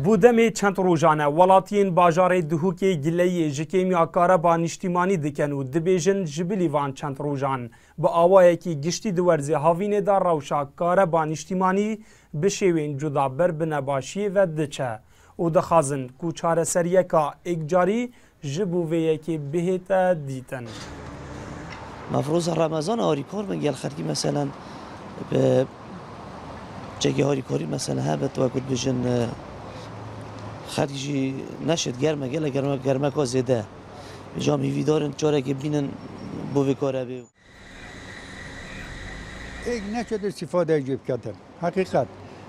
بودمی چند روزانه ولاتین باجار دهوکی گلهی جکیمیا کاربا نیشتیمانی دکن و دبیجن جبلیوان چند روزان با آوایی که گشتی دورزی هاوینه دار روشا کاربا نیشتیمانی بشوین جدا بر بنباشی و دچه و دخازن کو چاره سریه که اگجاری جبوویه که بهت دیتن. مفروض رمضان آریکار من خرکی مثلا به جگه آریکاری مثلا هبت و کد بجن خرجی نشد گرمه گرمه که زده جام هیویدارن چاره که بینن بوی کاره بیو ایک نشد استفاده جیب کردن حقیقت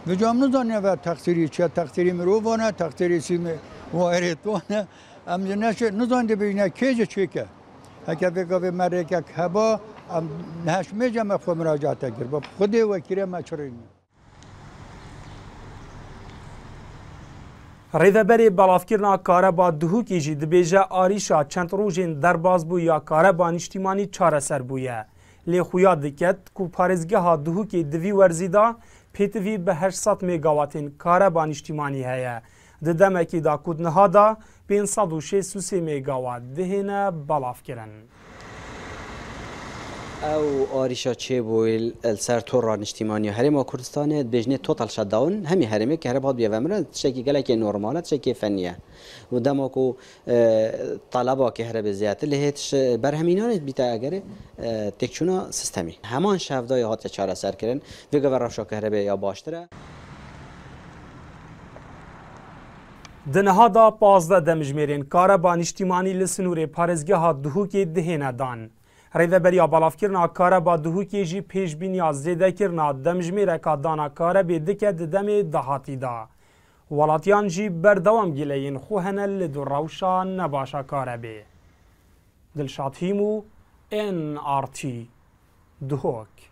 و جام نزانه و تقصیری چه تقصیری مروانه تقصیری سیم وایرتوانه اما نشد نزانده بینه کیج چیکه اگر بگه مره که هوا نهش میجم افق مراجعت کرد با خود وکیل مچرین ریدبری بلافکرنا کاربا دهوکی جی دبیجه آریشا چند روزین درباز بو یا کاربا نیشتیمانی چاره سر بویه. لی خویا دکت کو پارزگه ها دهوکی دوی ورزیدا پیتوی به 800 میگاواتین کاربا نیشتیمانی هیا. ددمکی دا کودنها دا 563 میگاوات دهینه بلافکرن. او آریشا چه بویل السر تورا نشتیمانی هرم کردستان بجنه توتال شداون همی هرمه که هر بعد بیاومرن شکی گله که نرمالت شکی فنیه و دماکو طلبا که هر بزیات لهتش برهمینان بیت اگر تکچونا سیستمی همان شفدای هات چاره سر کردن و گوارشا که هر یا باشتره دنها دا 15 دمجمیرین کاربا نیشتیمانی لسنور پارزگه ها دهوکی دهینه دان. ریدبری بلافکرنا کاربا دهوکی جی پیش بینیا زیده کرنا دمجمیره که دانا کاربی دکه دمی دهاتی دا. ولاتیان جی بردوام گیلین خوهنه لدو روشا نباشا کاربی. دلشاد هیمو NRT دهوک